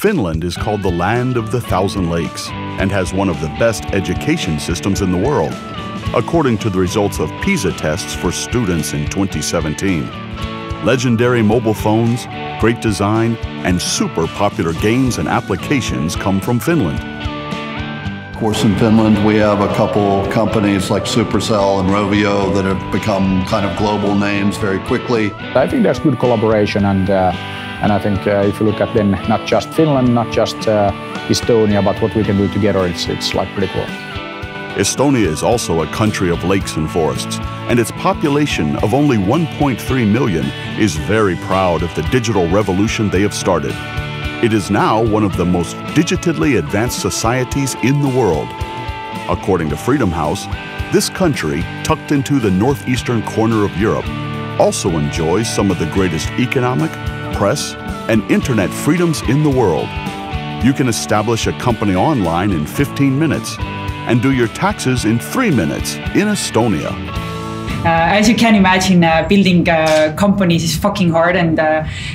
Finland is called the land of the thousand lakes and has one of the best education systems in the world, according to the results of PISA tests for students in 2017. Legendary mobile phones, great design, and super popular games and applications come from Finland. Of course, in Finland, we have a couple companies like Supercell and Rovio that have become kind of global names very quickly. I think there's good collaboration, and I think if you look at then not just Finland, not just Estonia, but what we can do together, it's like pretty cool. Estonia is also a country of lakes and forests, and its population of only 1.3 million is very proud of the digital revolution they have started. It is now one of the most digitally advanced societies in the world. According to Freedom House, this country, tucked into the northeastern corner of Europe, also enjoys some of the greatest economic, press, and internet freedoms in the world. You can establish a company online in 15 minutes and do your taxes in 3 minutes in Estonia. As you can imagine, building companies is fucking hard, and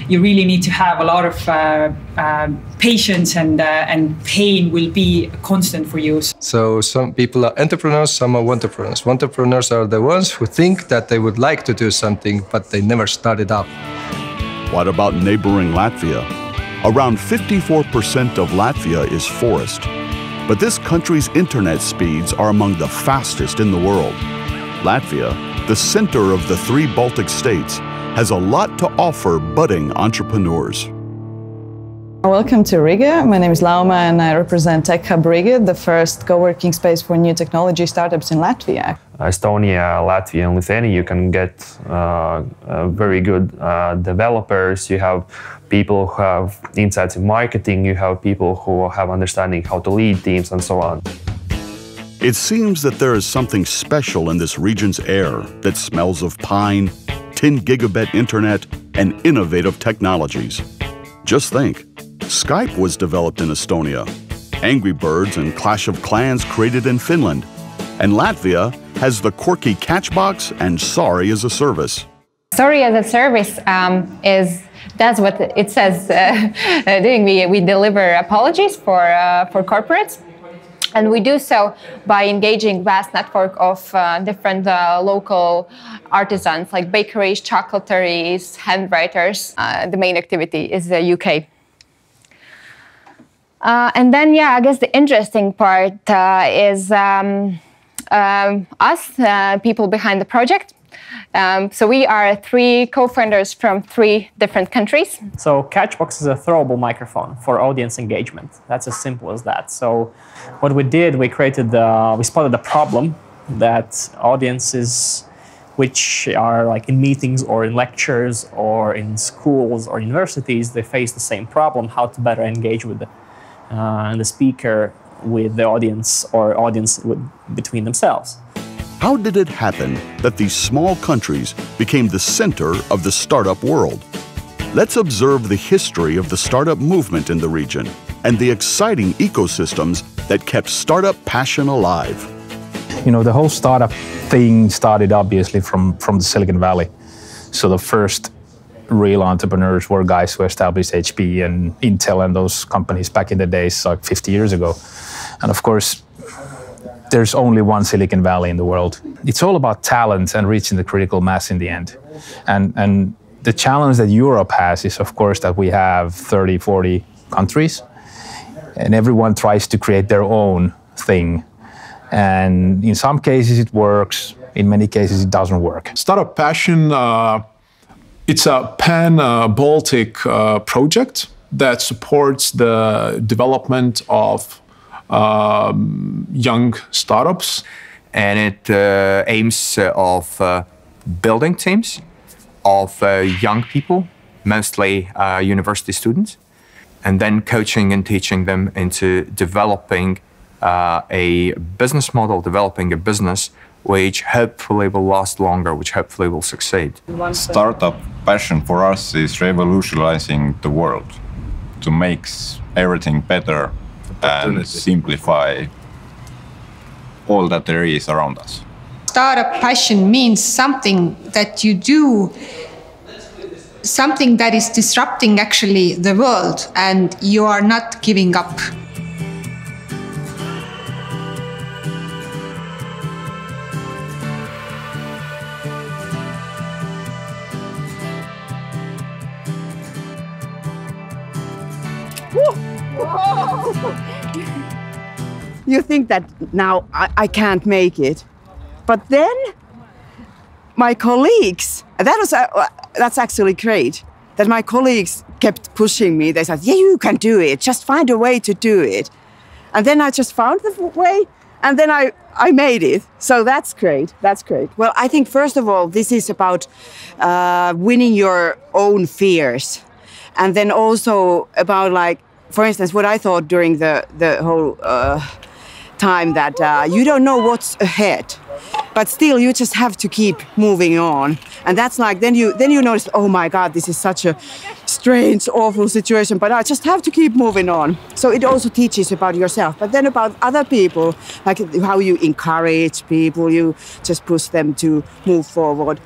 you really need to have a lot of patience, and pain will be constant for you. So some people are entrepreneurs, some are entrepreneurs. Entrepreneurs are the ones who think that they would like to do something, but they never started up. What about neighboring Latvia? Around 54% of Latvia is forest. But this country's internet speeds are among the fastest in the world. Latvia, the center of the 3 Baltic states, has a lot to offer budding entrepreneurs. Welcome to Riga. My name is Lauma and I represent Tech Hub Riga, the first co-working space for new technology startups in Latvia. Estonia, Latvia, and Lithuania, you can get very good developers. You have people who have insights in marketing. You have people who have understanding how to lead teams and so on. It seems that there is something special in this region's air that smells of pine, 10 gigabit internet, and innovative technologies. Just think, Skype was developed in Estonia, Angry Birds and Clash of Clans created in Finland, and Latvia has the quirky CatchBox and Sorry as a service. Sorry as a service that's what it says. We deliver apologies for corporates. And we do so by engaging vast network of different local artisans like bakeries, chocolateries, handwriters. The main activity is the UK. And then, yeah, I guess the interesting part is us, people behind the project. So we are 3 co-founders from 3 different countries. So CatchBox is a throwable microphone for audience engagement. That's as simple as that. So what we did, we spotted a problem that audiences which are like in meetings or in lectures or in schools or universities, they face the same problem, how to better engage with the speaker with the audience or audience between themselves. How did it happen that these small countries became the center of the startup world? Let's observe the history of the startup movement in the region and the exciting ecosystems that kept startup passion alive. You know, the whole startup thing started obviously from the Silicon Valley. So the first real entrepreneurs were guys who established HP and Intel and those companies back in the days, like 50 years ago. And of course, there's only one Silicon Valley in the world. It's all about talent and reaching the critical mass in the end. And the challenge that Europe has is, of course, that we have 30, 40 countries, and everyone tries to create their own thing. And in some cases it works, in many cases it doesn't work. Startup Passion, it's a pan-Baltic project that supports the development of young startups. And it aims of building teams of young people, mostly university students, and then coaching and teaching them into developing a business model, developing a business which hopefully will last longer, which hopefully will succeed. Startup Passion for us is revolutionizing the world to make everything better and simplify all that there is around us. Startup Passion means something that you do something that is disrupting actually the world, and you are not giving up. You think that now I can't make it, but then my colleagues, that's actually great, that my colleagues kept pushing me. They said, yeah, you can do it, just find a way to do it. And then I just found the way, and then I made it. So that's great, that's great. Well, I think first of all, this is about winning your own fears. And then also about, like, for instance, what I thought during the whole time, that you don't know what's ahead, but still you just have to keep moving on. And that's like, then you notice, oh my God, this is such a strange, awful situation, but I just have to keep moving on. So it also teaches about yourself, but then about other people, like how you encourage people, you just push them to move forward.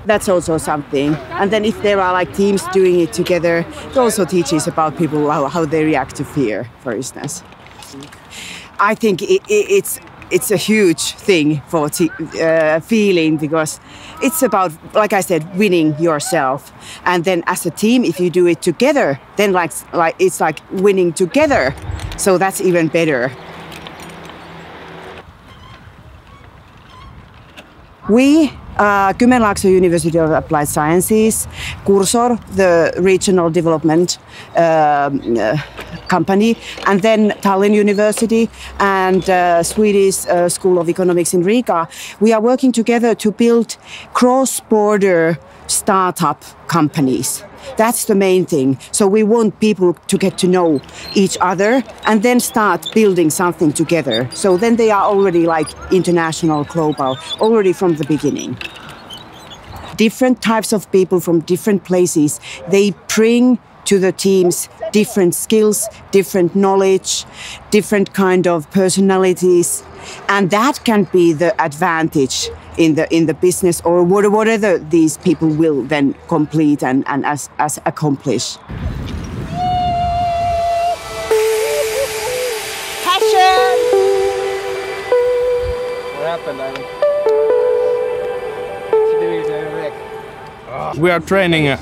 That's also something. And then if there are like teams doing it together, it also teaches about people, how they react to fear, for instance. I think it's a huge thing for feeling, because it's about, like I said, winning yourself. And then as a team, if you do it together, then like it's like winning together. So that's even better. We, Kymenlaakso University of Applied Sciences, Cursor, the regional development company, and then Tallinn University and Swedish School of Economics in Riga, we are working together to build cross-border startup companies. That's the main thing. So we want people to get to know each other and then start building something together. So then they are already like international, global, already from the beginning. Different types of people from different places, they bring to the teams different skills, different knowledge, different kind of personalities. And that can be the advantage in the business, or whatever these people will then complete and as accomplish. Passion! What happened, Ivan? We are training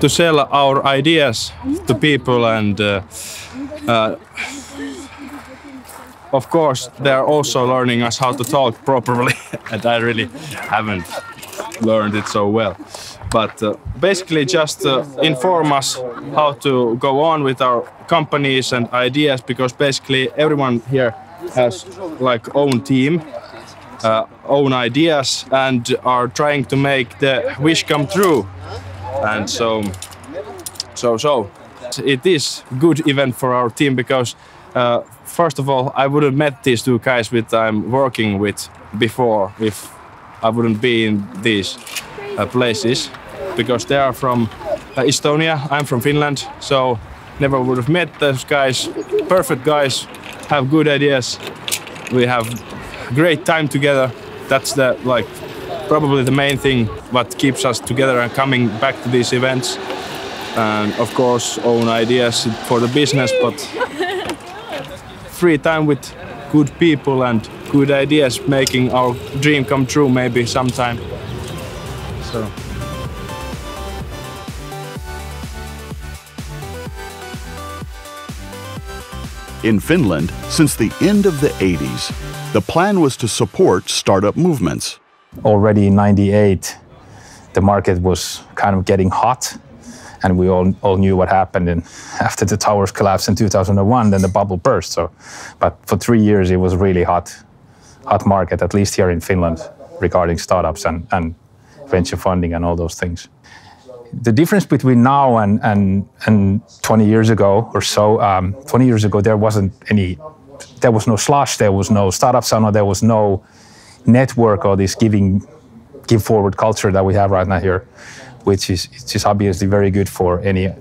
to sell our ideas to people, and of course, they are also learning us how to talk properly, and I really haven't learned it so well. But basically just inform us how to go on with our companies and ideas, because basically everyone here has like own team, own ideas, and are trying to make the wish come true. And so it is a good event for our team, because first of all, I wouldn't met these two guys which I'm working with before if I wouldn't be in these places, because they are from Estonia, I'm from Finland, so never would have met those guys. Perfect guys, have good ideas, we have great time together. That's probably the main thing what keeps us together and coming back to these events. And of course, own ideas for the business, but free time with good people and good ideas, making our dream come true maybe sometime. So. In Finland, since the end of the 80s, the plan was to support startup movements. Already in '98, the market was kind of getting hot, and we all knew what happened. And after the towers collapsed in 2001, then the bubble burst. But for 3 years, it was really hot market, at least here in Finland, regarding startups and venture funding and all those things. The difference between now and 20 years ago or so, 20 years ago, there was no Slush, there was no Startup Sauna, there was no network or this give forward culture that we have right now here, which is obviously very good for any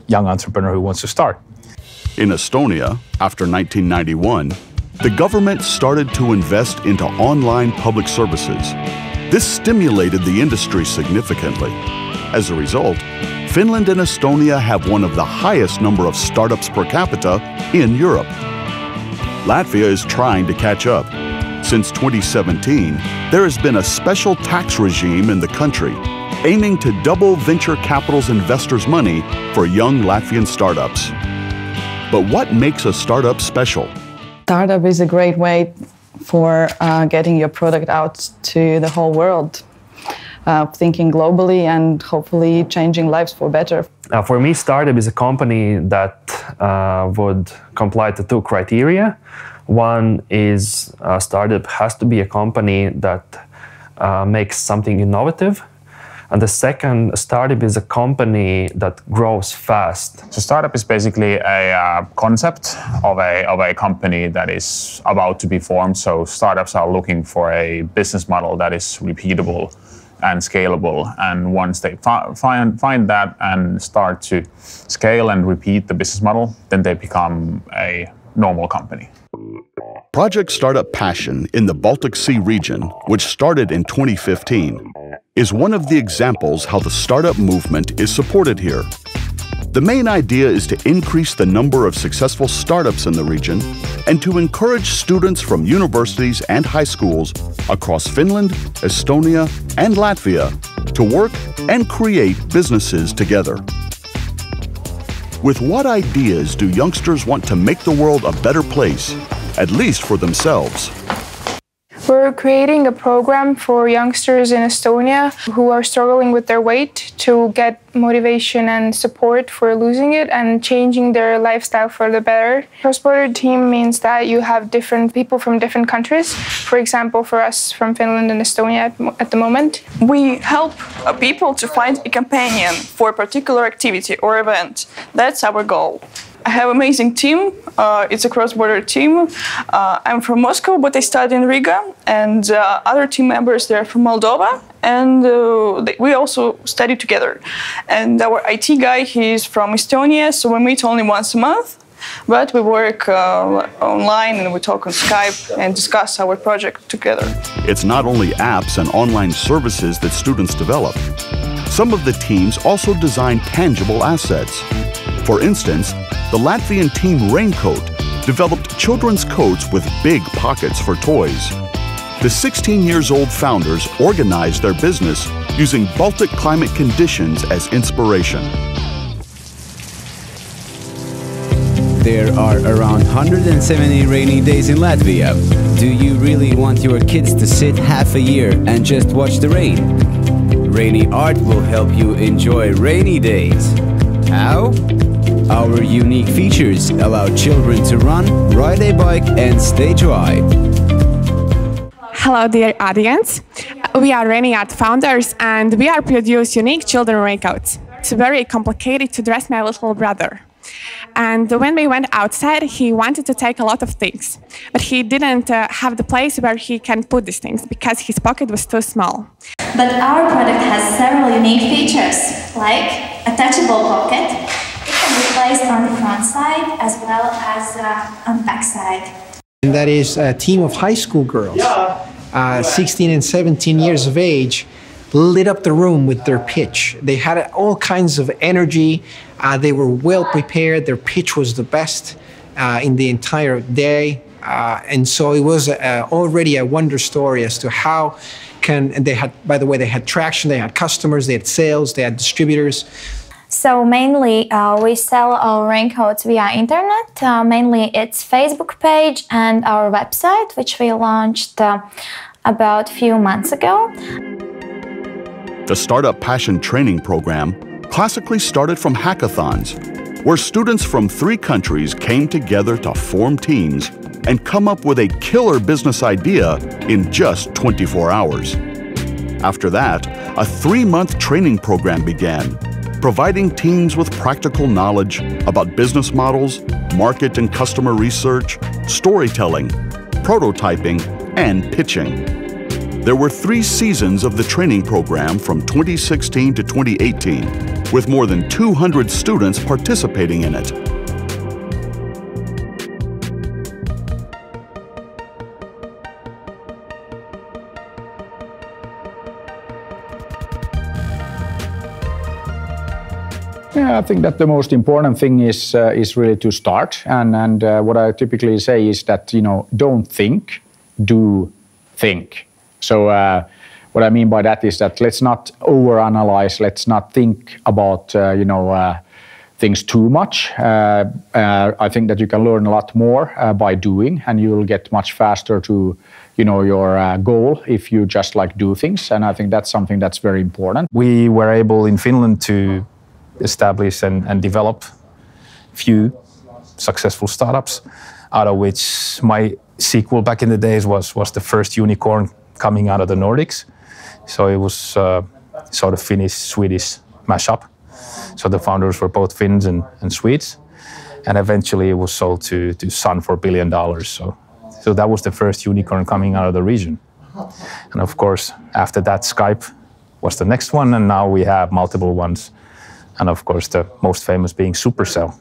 young entrepreneur who wants to start. In Estonia, after 1991, the government started to invest into online public services. This stimulated the industry significantly. As a result, Finland and Estonia have one of the highest number of startups per capita in Europe. Latvia is trying to catch up. Since 2017, there has been a special tax regime in the country aiming to double venture capital's investors' money for young Latvian startups. But what makes a startup special? Startup is a great way for getting your product out to the whole world, thinking globally and hopefully changing lives for better. For me, startup is a company that would comply to two criteria. One is a startup has to be a company that makes something innovative. And the second, startup is a company that grows fast. So startup is basically a concept of a company that is about to be formed. So startups are looking for a business model that is repeatable and scalable. And once they find that and start to scale and repeat the business model, then they become a normal company. Project Startup Passion in the Baltic Sea region, which started in 2015, is one of the examples how the startup movement is supported here. The main idea is to increase the number of successful startups in the region and to encourage students from universities and high schools across Finland, Estonia, and Latvia to work and create businesses together. With what ideas do youngsters want to make the world a better place, at least for themselves? We're creating a program for youngsters in Estonia who are struggling with their weight to get motivation and support for losing it and changing their lifestyle for the better. Cross-border team means that you have different people from different countries. For example, for us from Finland and Estonia at the moment. We help people to find a companion for a particular activity or event. That's our goal. I have an amazing team. It's a cross-border team. I'm from Moscow, but I study in Riga, and other team members, they're from Moldova, and we also study together. And our IT guy, he's from Estonia, so we meet only once a month, but we work online and we talk on Skype and discuss our project together. It's not only apps and online services that students develop. Some of the teams also design tangible assets. For instance, the Latvian team Raincoat developed children's coats with big pockets for toys. The 16-year-old founders organized their business using Baltic climate conditions as inspiration. There are around 170 rainy days in Latvia. Do you really want your kids to sit half a year and just watch the rain? Rainy art will help you enjoy rainy days. How? Our unique features allow children to run, ride a bike, and stay dry. Hello, dear audience. We are Rainy Art founders, and we are produce unique children raincoats. It's very complicated to dress my little brother. And when we went outside, he wanted to take a lot of things, but he didn't have the place where he can put these things because his pocket was too small. But our product has several unique features, like a touchable pocket. It can be placed on the front side as well as on the back side. And that is a team of high school girls, 16 and 17 years of age, lit up the room with their pitch. They had all kinds of energy. They were well prepared. Their pitch was the best in the entire day. And so it was already a wonder story as to how and they had, by the way, they had traction, they had customers, they had sales, they had distributors. So mainly we sell our raincoats via internet. Mainly it's Facebook page and our website, which we launched about a few months ago. The Startup Passion Training Program classically started from hackathons, where students from 3 countries came together to form teams and come up with a killer business idea in just 24 hours. After that, a 3-month training program began, providing teams with practical knowledge about business models, market and customer research, storytelling, prototyping, and pitching. There were 3 seasons of the training program from 2016 to 2018, with more than 200 students participating in it. Yeah, I think that the most important thing is really to start. And what I typically say is that, don't think, do think. So what I mean by that is that let's not overanalyze, let's not think about, things too much. I think that you can learn a lot more by doing, and you will get much faster to, your goal if you just do things. And I think that's something that's very important. We were able in Finland to establish and develop few successful startups, out of which my sequel back in the days was the first unicorn coming out of the Nordics. So it was sort of Finnish-Swedish mashup. So the founders were both Finns and Swedes. And eventually it was sold to Sun for $1 billion. So that was the first unicorn coming out of the region. And of course, after that, Skype was the next one. And now we have multiple ones. And of course, the most famous being Supercell.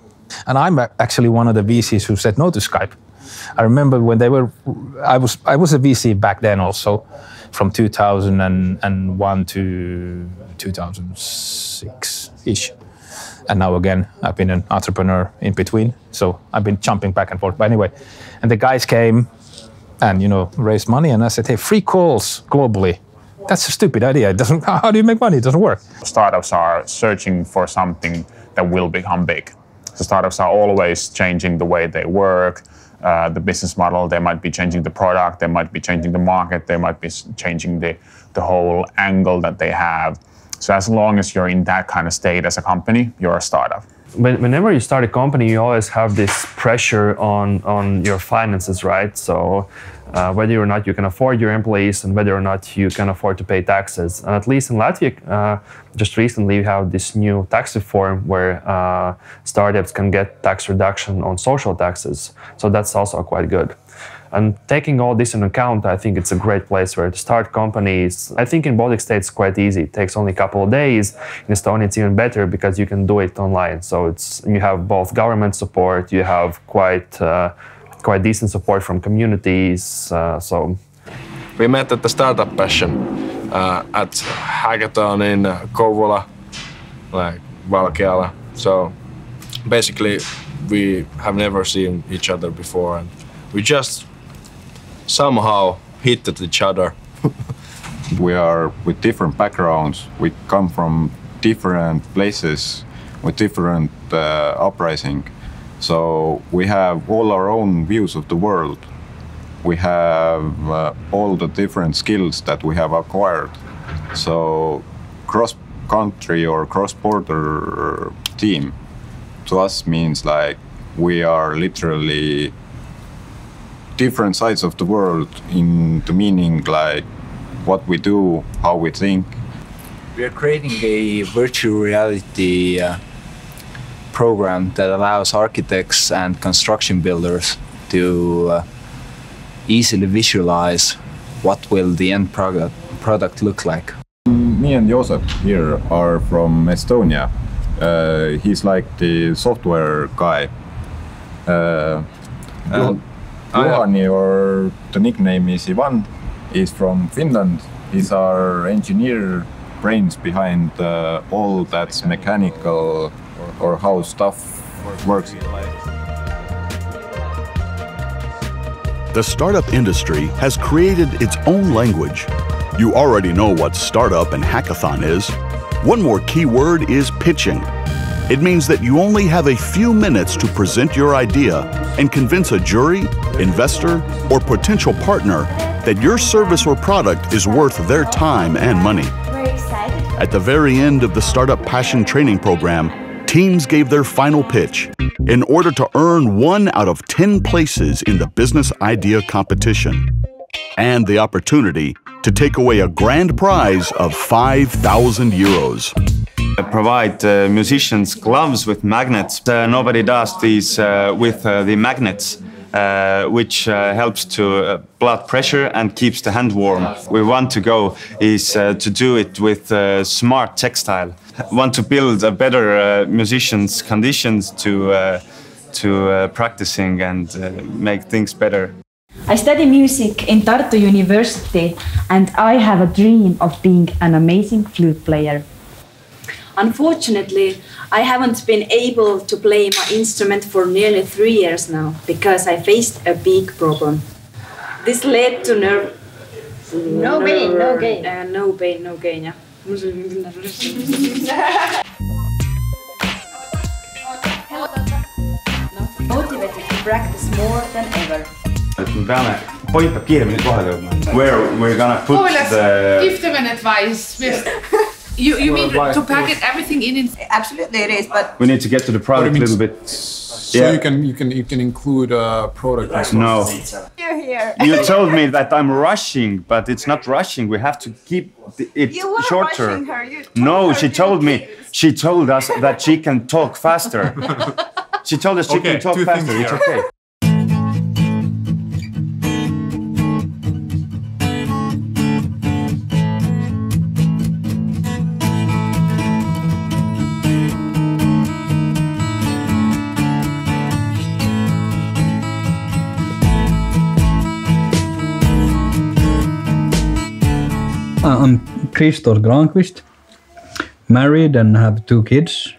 And I'm actually one of the VCs who said no to Skype. I remember when I was a VC back then also, from 2001 to 2006-ish. And now again, I've been an entrepreneur in between. So I've been jumping back and forth. But anyway, and the guys came and, raised money. And I said, hey, free calls globally. That's a stupid idea. It doesn't. How do you make money? It doesn't work. Startups are searching for something that will become big. So startups are always changing the way they work, the business model. They might be changing the product. They might be changing the market. They might be changing the whole angle that they have. So as long as you're in that kind of state as a company, you're a startup. Whenever you start a company, you always have this pressure on your finances, right? So whether or not you can afford your employees and whether or not you can afford to pay taxes. And at least in Latvia, just recently, we have this new tax reform where startups can get tax reduction on social taxes. So that's also quite good. And taking all this into account, I think it's a great place where to start companies. I think in Baltic states it's quite easy. It takes only a couple of days. In Estonia it's even better because you can do it online. So you have both government support, you have quite decent support from communities. We met at the Startup Passion at Hackathon in Kouvola, Valkeala. So basically we have never seen each other before, and we just somehow hit at each other. We are with different backgrounds. We come from different places with different uprising. So we have all our own views of the world. We have all the different skills that we have acquired. So cross-country or cross-border team to us means we are literally different sides of the world in the meaning what we do, how we think. We are creating a virtual reality program that allows architects and construction builders to easily visualize what will the end product look like. Me and Joseph here are from Estonia. He's the software guy. Juhani, or the nickname is Ivan, is from Finland. He's our engineer brains behind all that's mechanical or how stuff works. The startup industry has created its own language. You already know what startup and hackathon is. One more key word is pitching. It means that you only have a few minutes to present your idea and convince a jury, investor, or potential partner that your service or product is worth their time and money. At the very end of the Startup Passion training program, teams gave their final pitch in order to earn 1 out of 10 places in the business idea competition and the opportunity to take away a grand prize of 5,000 euros. Provide musicians gloves with magnets. Nobody does these with the magnets, which helps to blood pressure and keeps the hand warm. We want to go is to do it with smart textile. Want to build a better musicians' conditions to practicing and make things better. I study music in Tartu University and I have a dream of being an amazing flute player. Unfortunately, I haven't been able to play my instrument for nearly 3 years now because I faced a big problem. This led to No pain, no gain. No pain, no gain. Yeah. Motivated to practice more than ever. Me peame, point peab kiiremini kohale jõudma. Where we're gonna put the... Give them an advice. You mean to packet everything in? Absolutely it is, but... We need to get to the product a little bit. So you can include a product. No. You're here. You told me that I'm rushing, but it's not rushing. We have to keep it You were shorter. rushing her. You No, she told me. She told us that she can talk faster. She told us she can talk faster. It's okay. I'm Kristel Kruustük, married and have 2 kids.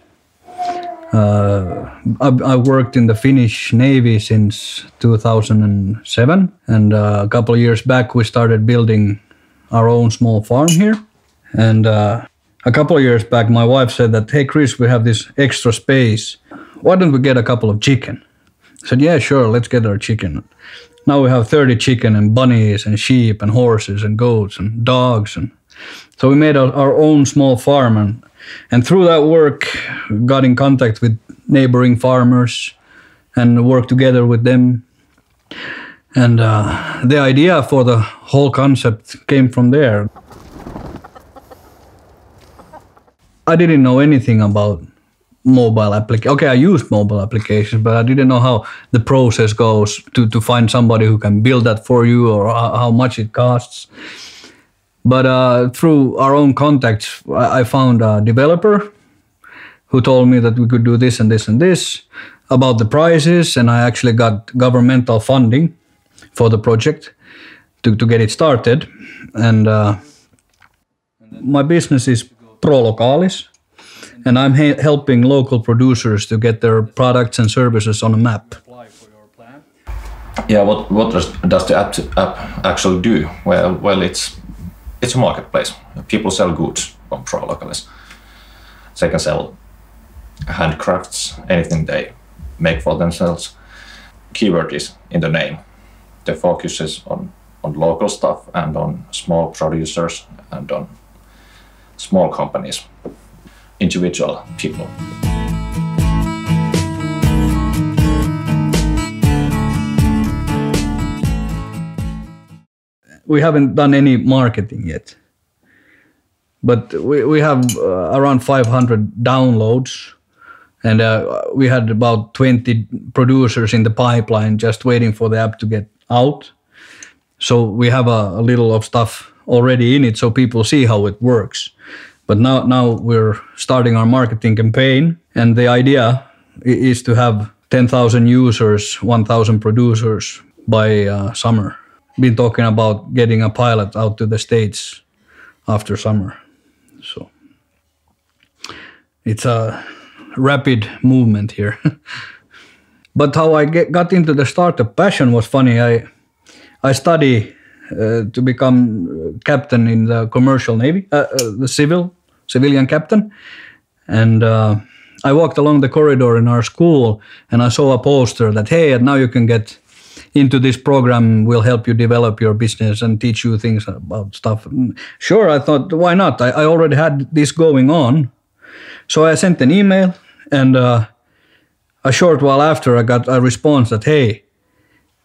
I worked in the Finnish Navy since 2007, and a couple of years back we started building our own small farm here. And a couple of years back my wife said that, hey Chris, we have this extra space. Why don't we get a couple of chicken? I said, yeah, sure, let's get our chicken. Now we have 30 chicken and bunnies and sheep and horses and goats and dogs. And so we made our own small farm, and through that work got in contact with neighboring farmers and worked together with them. And the idea for the whole concept came from there. I didn't know anything about mobile applications. Okay, I used mobile applications, but I didn't know how the process goes to find somebody who can build that for you or how much it costs. But through our own contacts, I found a developer who told me that we could do this and this and this about the prices, and I actually got governmental funding for the project to get it started. And my business is Pro Localis, and I'm helping local producers to get their products and services on a map. Yeah, what does the app actually do? Well, it's a marketplace. People sell goods on Pro Localis. They can sell handcrafts, anything they make for themselves. Keyword is in the name. The focus is on local stuff and on small producers and on small companies, individual people. We haven't done any marketing yet, but we have around 500 downloads, and we had about 20 producers in the pipeline just waiting for the app to get out. So we have a little of stuff already in it so people see how it works. But now we're starting our marketing campaign, and the idea is to have 10,000 users, 1,000 producers by summer. Been talking about getting a pilot out to the States after summer. So it's a rapid movement here. But how I got into the startup passion was funny. I study to become captain in the commercial Navy, the civilian captain. And I walked along the corridor in our school and I saw a poster that, hey, now you can get into this program, we'll help you develop your business and teach you things about stuff. Sure, I thought, why not? I already had this going on. So I sent an email, and a short while after I got a response that, hey,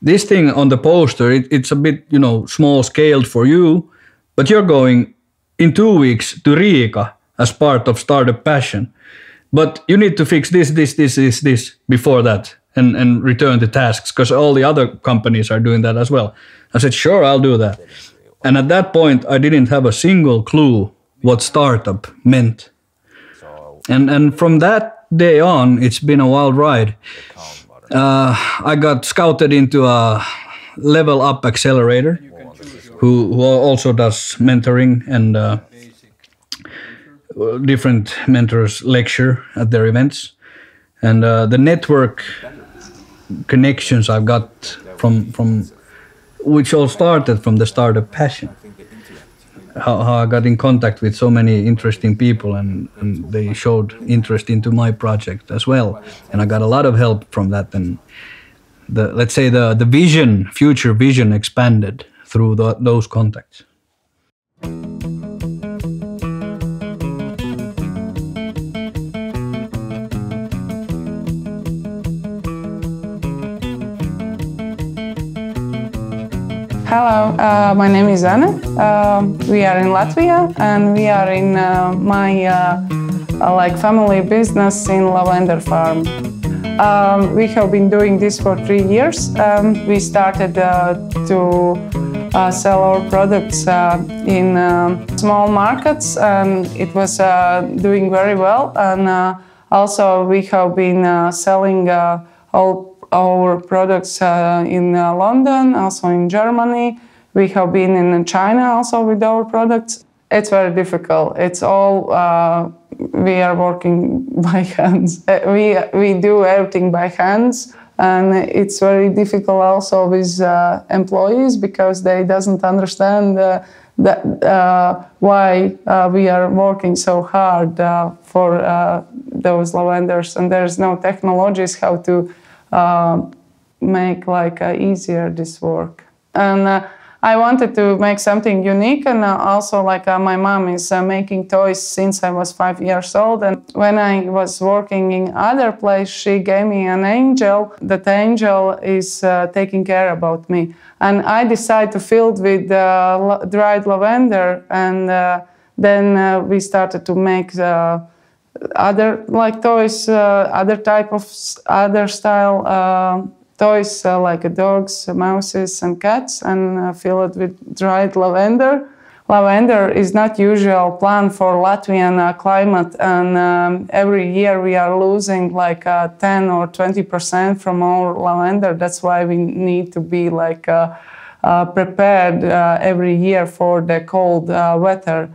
this thing on the poster, it's a bit, small scaled for you, but you're going in 2 weeks to Riga as part of Startup Passion. But you need to fix this before that. And return the tasks, because all the other companies are doing that as well. I said, sure, I'll do that. And at that point, I didn't have a single clue what startup meant. And from that day on, it's been a wild ride. I got scouted into a Level Up accelerator, who also does mentoring and different mentors lecture at their events, and the network connections I've got from which all started from the startup passion. How I got in contact with so many interesting people, and they showed interest into my project as well, and I got a lot of help from that. And let's say the vision, future vision, expanded through those contacts. Hello, my name is Anna. We are in Latvia, and we are in my family business in lavender farm. We have been doing this for 3 years. We started to sell our products in small markets, and it was doing very well. And also we have been selling all our products in London, also in Germany. We have been in China also with our products. It's very difficult. It's all, we are working by hands. We do everything by hands. And it's very difficult also with employees, because they doesn't understand why we are working so hard for those lavenders. And there's no technologies how to make easier this work. And I wanted to make something unique, and also my mom is making toys since I was 5 years old. And when I was working in other place, she gave me an angel. That angel is taking care about me. And I decided to fill it with dried lavender, and then we started to make other toys, other type of other style toys like dogs, mouses, and cats, and fill it with dried lavender. Lavender is not usual plant for Latvian climate, and every year we are losing 10 or 20% from our lavender. That's why we need to be prepared every year for the cold weather.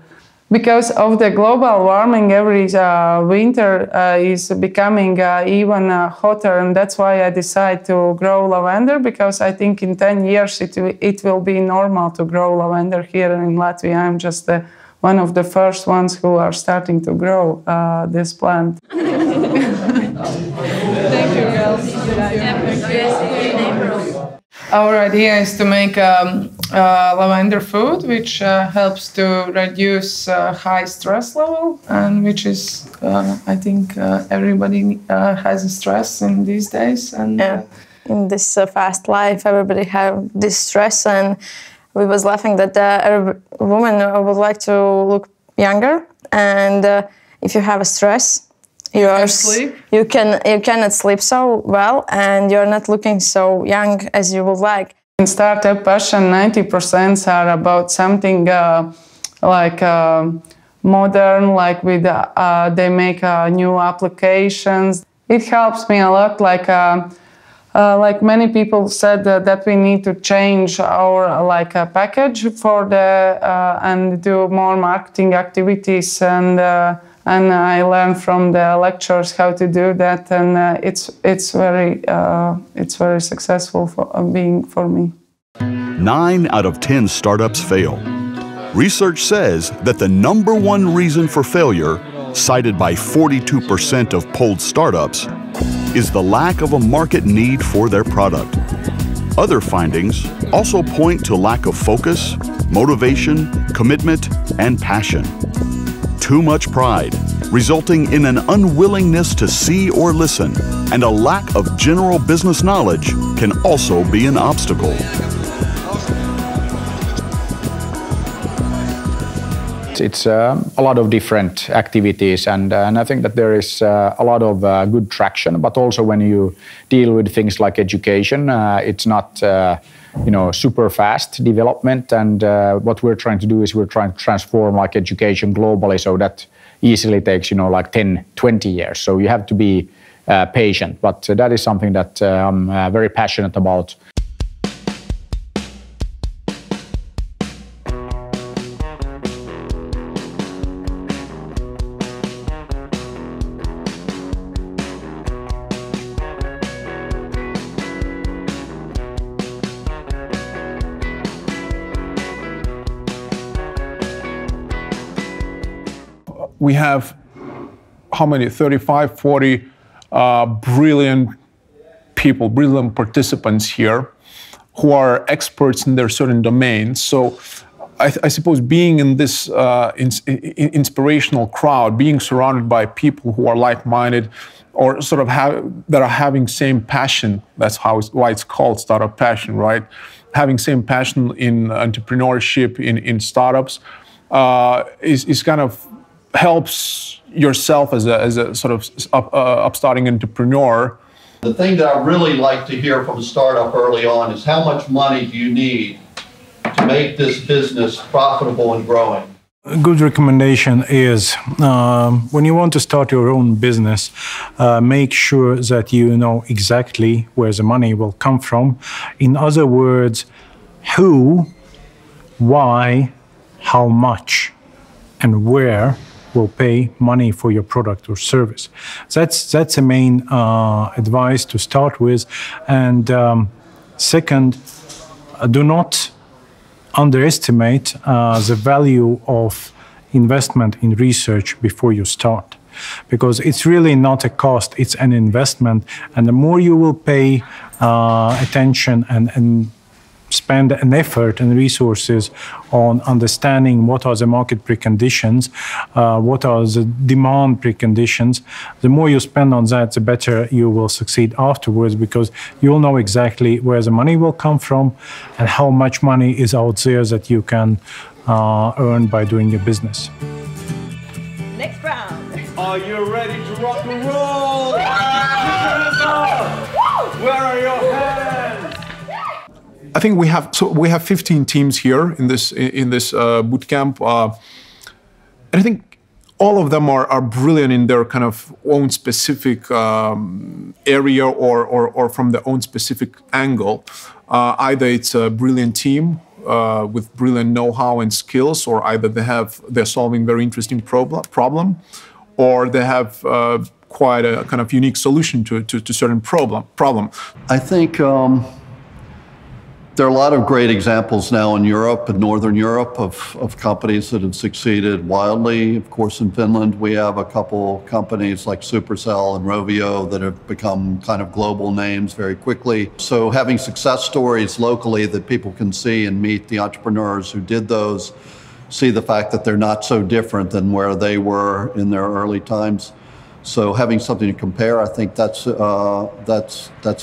Because of the global warming, every winter is becoming even hotter, and that's why I decided to grow lavender, because I think in 10 years it will be normal to grow lavender here in Latvia. I'm just one of the first ones who are starting to grow this plant. Thank you, girls. Our idea is to make lavender food, which helps to reduce high stress level, and which is, I think, everybody has a stress in these days. And in this fast life, everybody have this stress, and we was laughing that every woman would like to look younger, and if you have a stress, you cannot sleep so well, and you're not looking so young as you would like. In Startup Passion, 90% are about something modern, with they make new applications. It helps me a lot. Like many people said that we need to change our package for the and do more marketing activities, and I learned from the lectures how to do that, and it's very successful for me. 9 out of 10 startups fail. Research says that the #1 reason for failure, cited by 42% of polled startups, is the lack of a market need for their product. Other findings also point to lack of focus, motivation, commitment, and passion. Too much pride, resulting in an unwillingness to see or listen, and a lack of general business knowledge can also be an obstacle. It's a lot of different activities, and I think that there is a lot of good traction. But also, when you deal with things like education, it's not super fast development. And what we're trying to do is we're trying to transform education globally, so that easily takes 10, 20 years. So you have to be patient. But that is something that I'm very passionate about. we have, how many, 35, 40 brilliant people, brilliant participants here who are experts in their certain domains. So I suppose being in this inspirational crowd, being surrounded by people who are like-minded or sort of that are having same passion, that's why it's called startup passion, right? Having same passion in entrepreneurship, in startups, is kind of helps yourself as a sort of upstarting entrepreneur. The thing that I really like to hear from a startup early on is how much money do you need to make this business profitable and growing? A good recommendation is when you want to start your own business, make sure that you know exactly where the money will come from. In other words, who, why, how much, and where will pay money for your product or service. That's the main advice to start with. And second, do not underestimate the value of investment in research before you start, because it's really not a cost, it's an investment. And the more you will pay attention and spend an effort and resources on understanding what are the market preconditions, what are the demand preconditions, the more you spend on that, the better you will succeed afterwards, because you'll know exactly where the money will come from and how much money is out there that you can earn by doing your business. Next round. Are you ready to rock and roll? Where are your hands? I think we have 15 teams here in this bootcamp, and I think all of them are brilliant in their kind of own specific area or from their own specific angle. Either it's a brilliant team with brilliant know-how and skills, or either they're solving very interesting problem, or they have quite a kind of unique solution to certain problem. I think there are a lot of great examples now in Europe, in Northern Europe, of companies that have succeeded wildly. Of course, in Finland, we have a couple companies like Supercell and Rovio that have become kind of global names very quickly. So having success stories locally that people can see and meet the entrepreneurs who did those, see the fact that they're not so different than where they were in their early times. So having something to compare, I think that's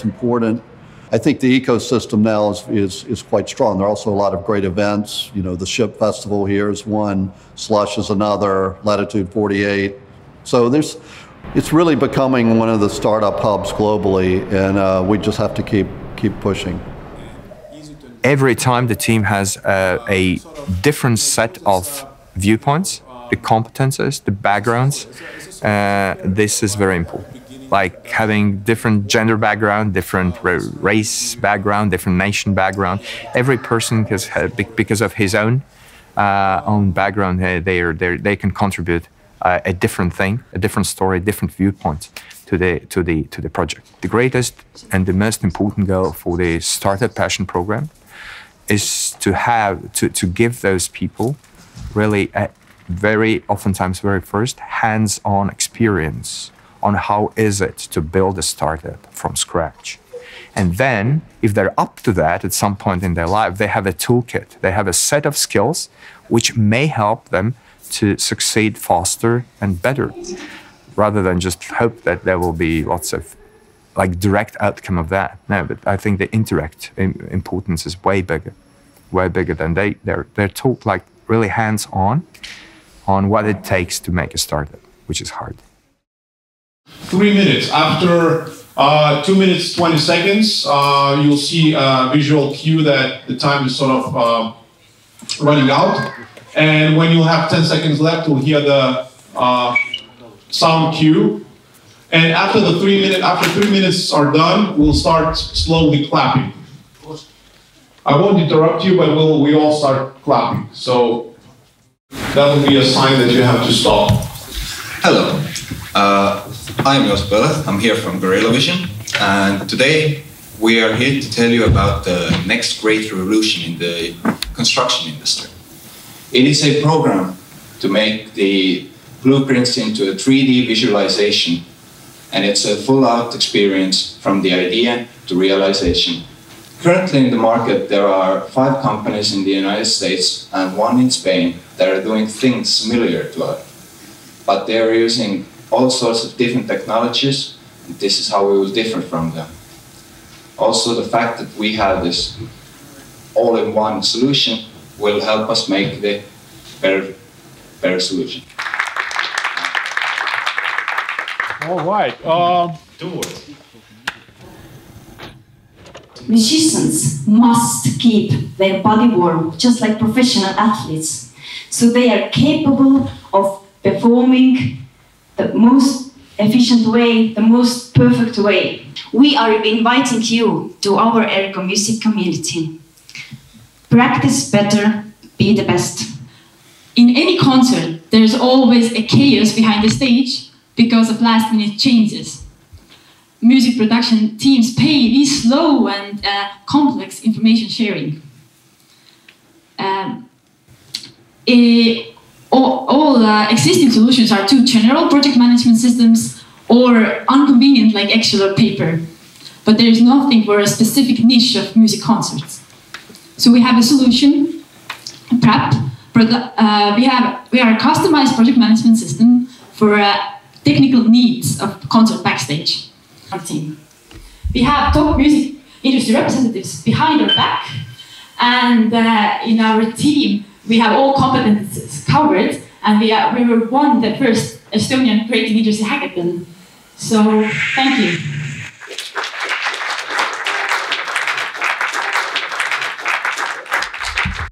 important. I think the ecosystem now is quite strong. There are also a lot of great events. You know, the Ship Festival here is one, Slush is another, Latitude 48. So it's really becoming one of the startup hubs globally, and we just have to keep pushing. Every time the team has a different set of viewpoints, the competences, the backgrounds, this is very important. Like having different gender background, different race background, different nation background. Every person has, because of his own background, they can contribute a different thing, a different story, different viewpoint to the project. The greatest and the most important goal for the Startup Passion program is to give those people really a oftentimes very first hands-on experience on how is it to build a startup from scratch. And then, if they're up to that at some point in their life, they have a toolkit, they have a set of skills which may help them to succeed faster and better, rather than just hope that there will be lots of like direct outcome of that. No, but I think the indirect importance is way bigger than they're taught like really hands-on on what it takes to make a startup, which is hard. 3 minutes. After 2 minutes, 20 seconds, you'll see a visual cue that the time is sort of running out. And when you'll have 10 seconds left, you'll hear the sound cue. And after 3 minutes are done, we'll start slowly clapping. I won't interrupt you, but we all start clapping. So that will be a sign that you have to stop. Hello. I'm Jos Pöllö. I'm here from Gorilla Vision, and today we are here to tell you about the next great revolution in the construction industry. It is a program to make the blueprints into a 3D visualization. And it's a full-out experience from the idea to realization. Currently in the market, there are 5 companies in the United States and 1 in Spain that are doing things similar to us. But they're using all sorts of different technologies, and this is how we will differ from them. Also, the fact that we have this all-in-one solution will help us make the better solution. All right. Musicians must keep their body warm, just like professional athletes, so they are capable of performing the most efficient way, the most perfect way. We are inviting you to our Ergo music community. Practice better, be the best. In any concert, there's always a chaos behind the stage because of last-minute changes. Music production teams pay this slow and complex information sharing. All existing solutions are too general project management systems or inconvenient like Excel or paper. But there is nothing for a specific niche of music concerts. So we have a solution, PrEP. We are a customized project management system for technical needs of concert backstage. Team. We have top music industry representatives behind our back, and in our team we have all competences covered, and we were won the first Estonian creative industry hackathon. So thank you.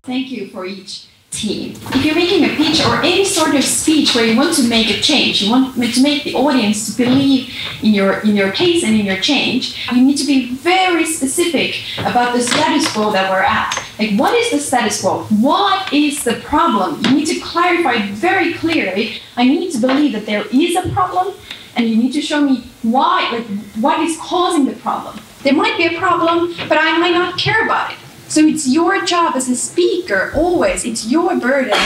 Thank you for each team. If you're making a pitch or any sort of speech where you want to make a change, you want to make the audience to believe in your case and in your change, you need to be very specific about the status quo that we're at. Like, what is the status quo? What is the problem? You need to clarify it very clearly. I need to believe that there is a problem, and you need to show me why, like, what is causing the problem. There might be a problem, but I might not care about it. So it's your job as a speaker, always, it's your burden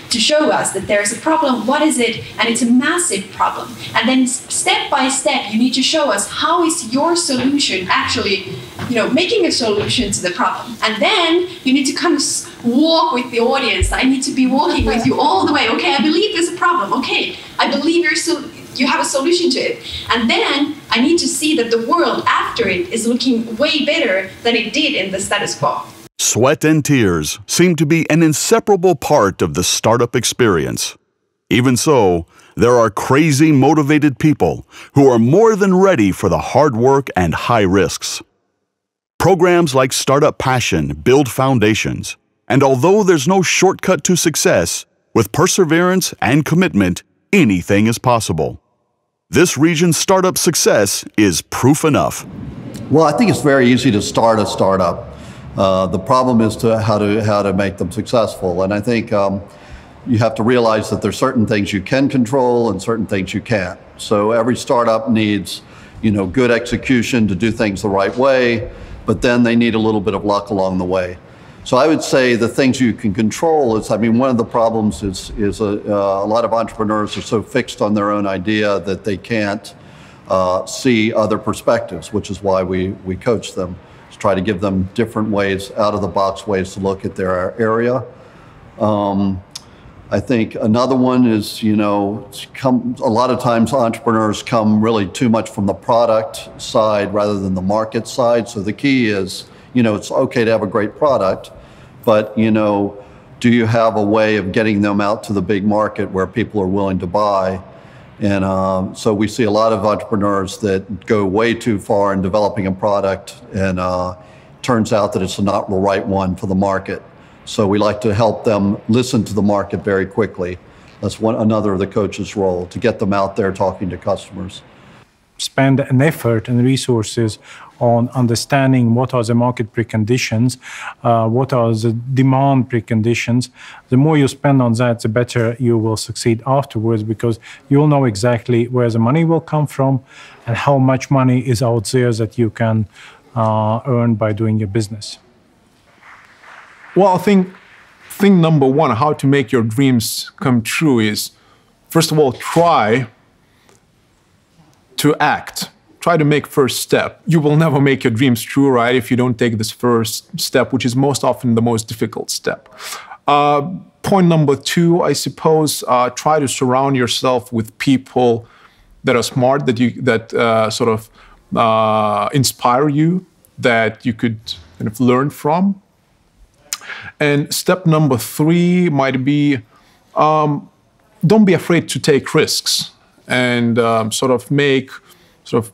to show us that there's a problem, what is it, and it's a massive problem. And then step by step, you need to show us how is your solution actually, making a solution to the problem. And then you need to kind of walk with the audience. I need to be walking with you all the way. Okay, I believe there's a problem. Okay, I believe you have a solution to it. And then I need to see that the world after it is looking way better than it did in the status quo. Sweat and tears seem to be an inseparable part of the startup experience. Even so, there are crazy motivated people who are more than ready for the hard work and high risks. Programs like Startup Passion build foundations, and although there's no shortcut to success, with perseverance and commitment, anything is possible. This region's startup success is proof enough. Well, I think it's very easy to start a startup. The problem is how to make them successful, and I think you have to realize that there's certain things you can control and certain things you can't. So every startup needs, good execution to do things the right way, but then they need a little bit of luck along the way. So I would say the things you can control is, one of the problems is a lot of entrepreneurs are so fixed on their own idea that they can't see other perspectives, which is why we coach them. Try to give them different ways, out-of-the-box ways to look at their area. I think another one is, a lot of times entrepreneurs come really too much from the product side rather than the market side. So the key is, it's okay to have a great product, but, do you have a way of getting them out to the big market where people are willing to buy? And so we see a lot of entrepreneurs that go way too far in developing a product, and turns out that it's not the right one for the market. So we like to help them listen to the market very quickly. That's another of the coach's role, to get them out there talking to customers. Spend an effort and resources on understanding what are the market preconditions, what are the demand preconditions. The more you spend on that, the better you will succeed afterwards, because you'll know exactly where the money will come from and how much money is out there that you can earn by doing your business. Well, I think thing number one, how to make your dreams come true, is first of all, try to act. Try to make first step. You will never make your dreams true, right, if you don't take this first step, which is most often the most difficult step. Point number 2, I suppose, try to surround yourself with people that are smart, that sort of inspire you, that you could kind of learn from. And step number 3 might be, don't be afraid to take risks and sort of make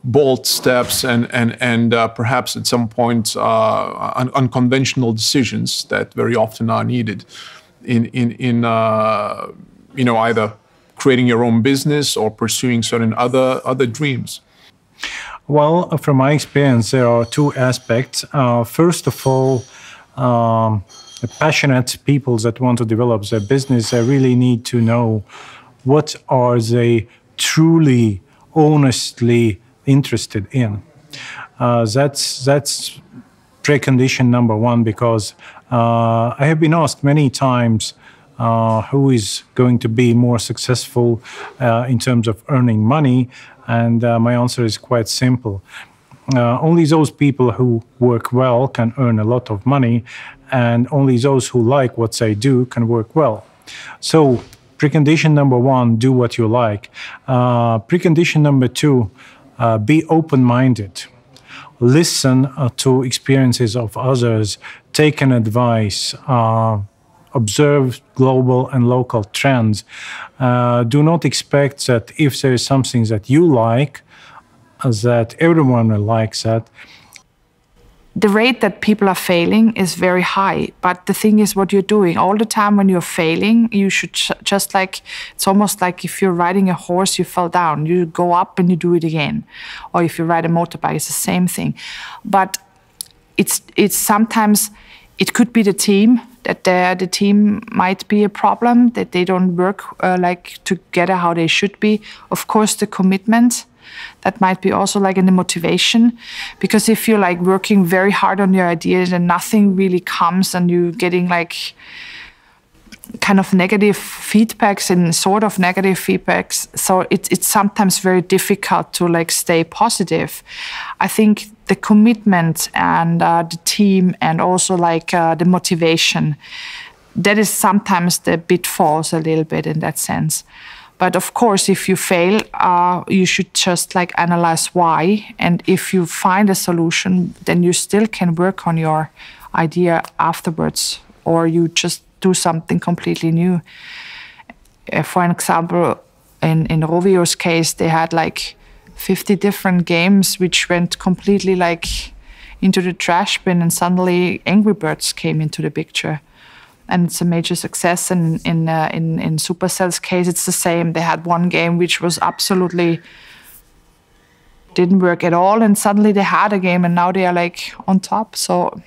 bold steps and perhaps at some point unconventional decisions that very often are needed in either creating your own business or pursuing certain other dreams. Well, from my experience, there are 2 aspects. First of all, the passionate people that want to develop their business, they really need to know what are they truly, honestly interested in. That's precondition number 1, because I have been asked many times who is going to be more successful in terms of earning money, and my answer is quite simple. Only those people who work well can earn a lot of money, and only those who like what they do can work well. So precondition number 1, do what you like. Precondition number 2, be open-minded. Listen to experiences of others, take an advice, observe global and local trends. Do not expect that if there is something that you like, that everyone will like that. The rate that people are failing is very high, but the thing is what you're doing. All the time when you're failing, you should just like, it's almost like if you're riding a horse, you fell down. You go up and you do it again. Or if you ride a motorbike, it's the same thing. But it's sometimes, it could be the team, that the team might be a problem, that they don't work like together how they should be. Of course, the commitment, that might be also like in the motivation, because if you're like working very hard on your ideas and nothing really comes and you're getting like kind of negative feedbacks and sort of negative feedbacks, so it's sometimes very difficult to like stay positive. I think the commitment and the team and also like the motivation, that is sometimes the pitfalls a little bit in that sense. But of course, if you fail, you should just like analyze why. And if you find a solution, then you still can work on your idea afterwards, or you just do something completely new. For an example, in Rovio's case, they had like 50 different games which went completely like into the trash bin, and suddenly Angry Birds came into the picture. And it's a major success. And in Supercell's case, it's the same. They had one game which was absolutely didn't work at all, and suddenly they had a game, and now they are like on top. So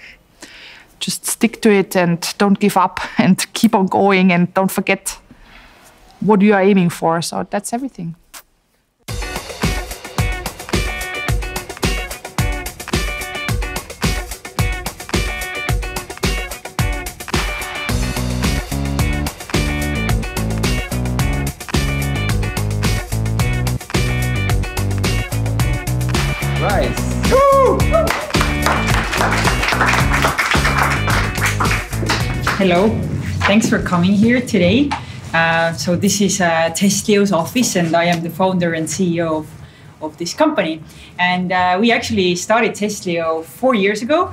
just stick to it and don't give up and keep on going, and don't forget what you are aiming for. So that's everything. Hello, thanks for coming here today. So this is Testlio's office, and I am the founder and CEO of this company. And we actually started Testlio 4 years ago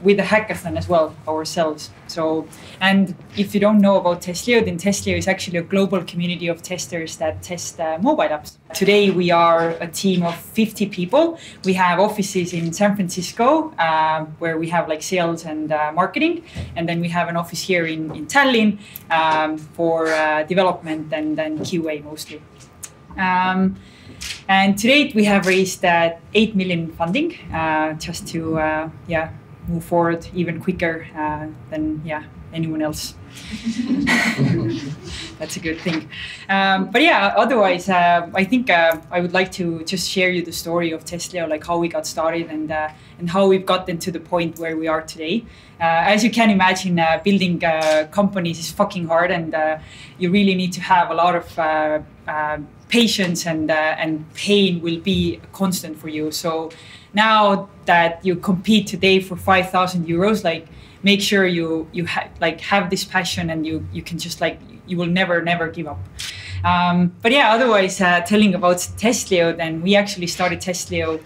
with a hackathon as well ourselves. So, and if you don't know about Testlio, then Testlio is actually a global community of testers that test mobile apps. Today we are a team of 50 people. We have offices in San Francisco, where we have like sales and marketing. And then we have an office here in Tallinn for development and then QA mostly. And to date, we have raised 8 million funding just to move forward even quicker than anyone else. That's a good thing. But yeah, otherwise, I think I would like to just share you the story of Testleo, like how we got started and how we've gotten to the point where we are today. As you can imagine, building companies is fucking hard, and you really need to have a lot of patience, and pain will be a constant for you. So now that you compete today for 5,000 euros, like make sure you have this passion, and you can just you will never give up. But yeah, otherwise, telling about Testleo, then we actually started Testleo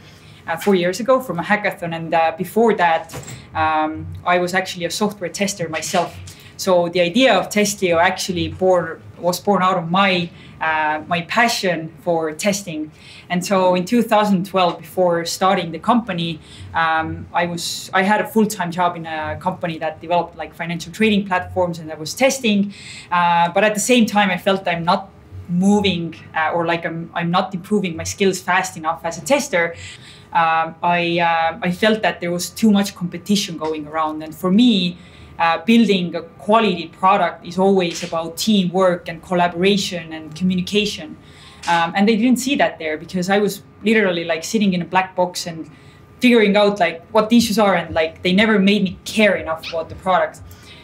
4 years ago from a hackathon, and before that, I was actually a software tester myself. So the idea of Testleo actually was born out of my passion for testing. And so in 2012, before starting the company, I had a full-time job in a company that developed like financial trading platforms, and I was testing. But at the same time, I felt I'm not moving or like I'm not improving my skills fast enough as a tester. I felt that there was too much competition going around. And for me, building a quality product is always about teamwork and collaboration and communication. And they didn't see that there, because I was literally like sitting in a black box and figuring out like what the issues are, and like they never made me care enough about the product.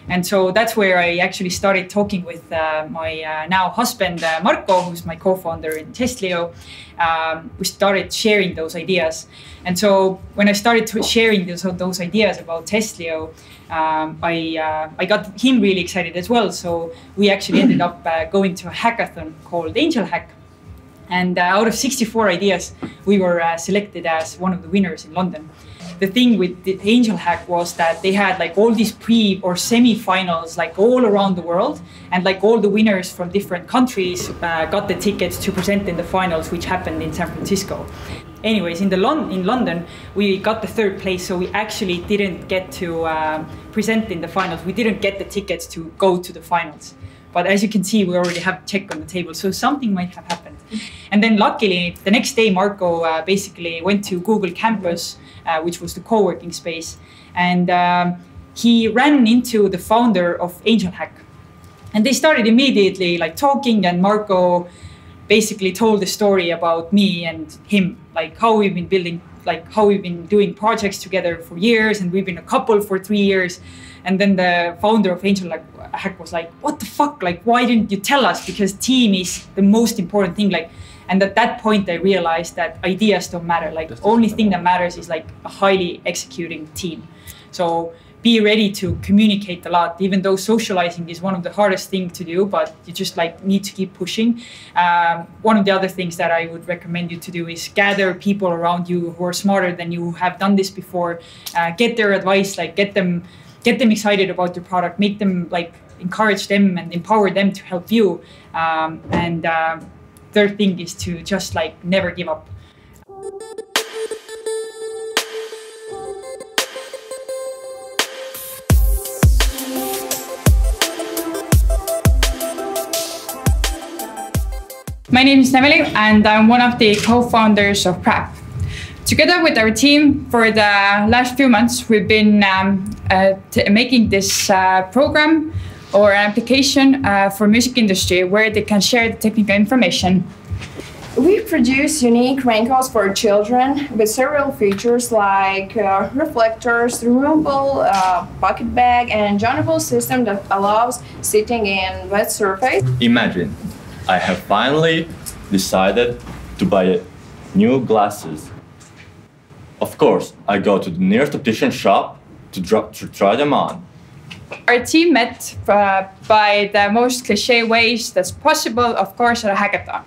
And so that's where I actually started talking with my now husband, Marko, who's my co-founder in Testleo. We started sharing those ideas. And so when I started sharing those ideas about Testleo, I got him really excited as well. So we actually ended up going to a hackathon called Angel Hack. And out of 64 ideas, we were selected as one of the winners in London. The thing with the Angel Hack was that they had like all these pre or semi-finals like all around the world, and like all the winners from different countries got the tickets to present in the finals, which happened in San Francisco. Anyways, in London, we got the third place, so we actually didn't get to present in the finals. We didn't get the tickets to go to the finals. But as you can see, we already have a check on the table, so something might have happened. And then luckily, the next day, Marko basically went to Google Campus, which was the co-working space, and he ran into the founder of Angel Hack. And they started immediately like talking, and Marko basically told the story about me and him, like how we've been building, like how we've been doing projects together for years, and we've been a couple for 3 years. And then the founder of Angel Hack was like, what the fuck? Like, why didn't you tell us? Because team is the most important thing. Like, and at that point, I realized that ideas don't matter. Like, the only thing that matters is like a highly executing team. So be ready to communicate a lot, even though socializing is one of the hardest things to do, but you just like need to keep pushing. One of the other things that I would recommend you to do is gather people around you who are smarter than you, who have done this before, get their advice, like get them excited about your product, make them like encourage them and empower them to help you. And third thing is to just like never give up. My name is Neveli, and I'm one of the co-founders of Prep. Together with our team for the last few months, we've been making this program or an application for music industry where they can share the technical information. We produce unique raincoats for children with several features like reflectors, removable bucket bag, and joinable system that allows sitting in wet surface. Imagine, I have finally decided to buy new glasses. Of course, I go to the nearest optician shop to try them on. Our team met by the most cliche ways that's possible, of course, at a hackathon.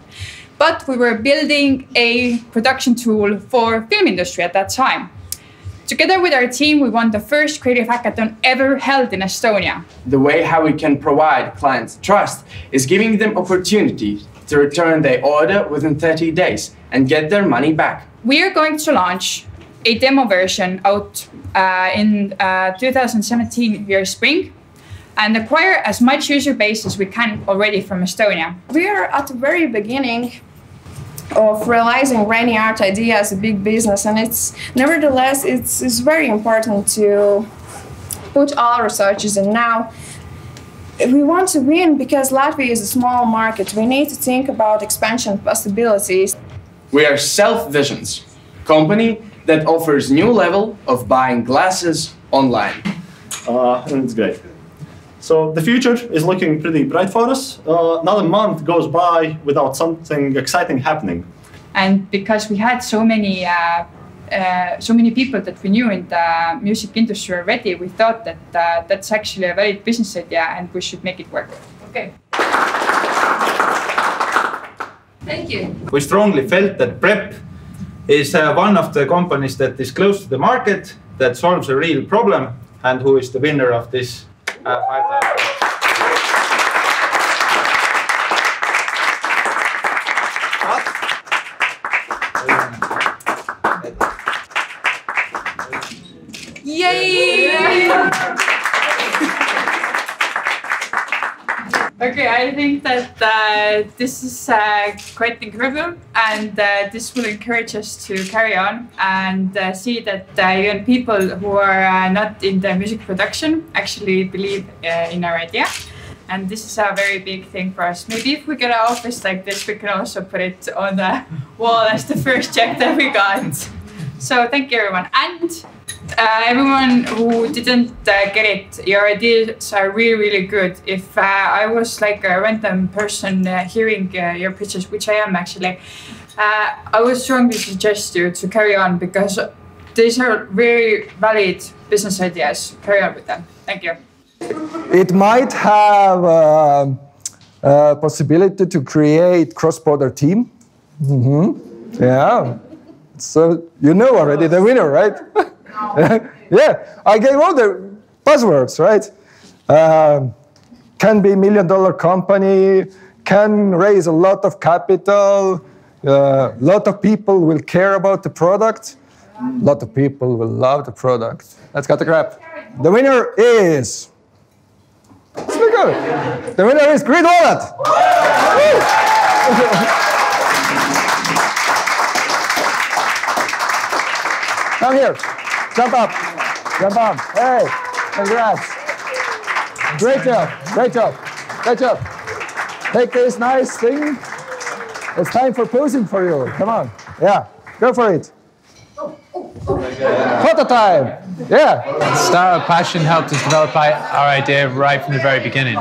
But we were building a production tool for film industry at that time. Together with our team, we won the first creative hackathon ever held in Estonia. The way how we can provide clients trust is giving them opportunity to return their order within 30 days and get their money back. We are going to launch a demo version out in 2017 year spring and acquire as much user base as we can already from Estonia. We are at the very beginning of realizing Rainy Art idea as a big business, and nevertheless it's very important to put all our researches in now. If we want to win, because Latvia is a small market, we need to think about expansion possibilities. We are Self-Visions, company that offers new level of buying glasses online. And it's great. So the future is looking pretty bright for us. Not a month goes by without something exciting happening. And because we had so many people that we knew in the music industry already, we thought that that's actually a valid business idea and we should make it work. Okay. Thank you. We strongly felt that Prep is one of the companies that is close to the market, that solves a real problem, and who is the winner of this 5,000. Yay! Okay, I think that this is quite incredible, and this will encourage us to carry on and see that even people who are not in the music production actually believe in our idea. And this is a very big thing for us. Maybe if we get an office like this, we can also put it on the wall as the first check that we got. So thank you, everyone. And everyone who didn't get it, your ideas are really, really good. If I was like a random person hearing your pitches, which I am actually, I would strongly suggest you to carry on, because these are very valid business ideas. Carry on with them. Thank you. It might have a possibility to create cross-border team. Mm-hmm. Yeah. So you know already the winner, right? Yeah, I gave all the buzzwords, right? Can be $1 million company, can raise a lot of capital, a lot of people will care about the product, a lot of people will love the product. Let's cut the crap. The winner is... Let's be good. The winner is Green Wallet. Come here. Jump up. Jump up. Hey, congrats. Great job. Great job. Great job. Take this nice thing. It's time for posing for you. Come on. Yeah, go for it. Photo time. Yeah. Start of Passion helped us develop our idea right from the very beginning,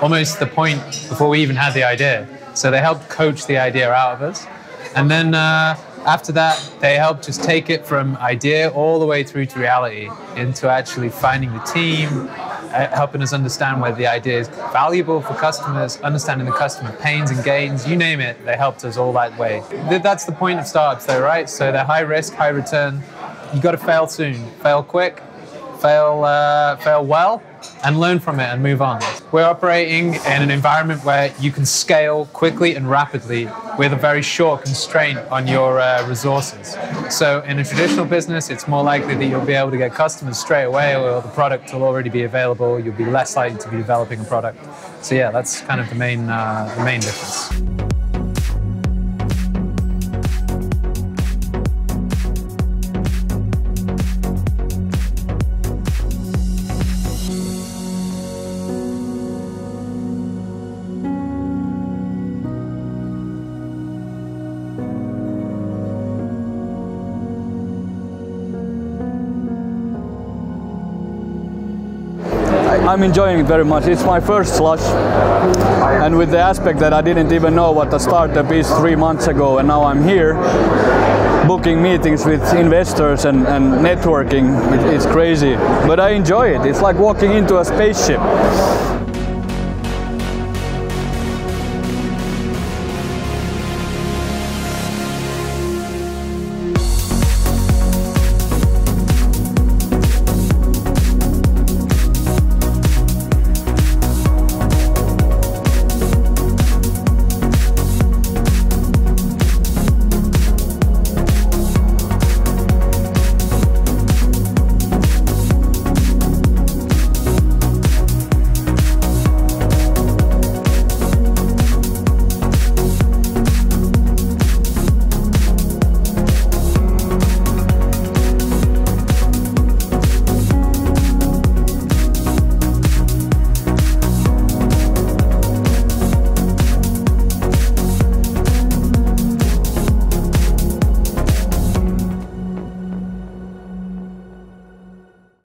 almost the point before we even had the idea. So they helped coach the idea out of us. And then after that, they helped us take it from idea all the way through to reality, into actually finding the team, helping us understand whether the idea is valuable for customers, understanding the customer pains and gains, you name it, they helped us all that way. That's the point of startups though, right? So they're high risk, high return. You got to fail soon, fail quick, fail well, and learn from it and move on. We're operating in an environment where you can scale quickly and rapidly with a very short constraint on your resources. So in a traditional business, it's more likely that you'll be able to get customers straight away, or the product will already be available. You'll be less likely to be developing a product. So yeah, that's kind of the main difference. I'm enjoying it very much. It's my first slush, and with the aspect that I didn't even know what a startup is 3 months ago, and now I'm here booking meetings with investors and networking. It's crazy, but I enjoy it. It's like walking into a spaceship.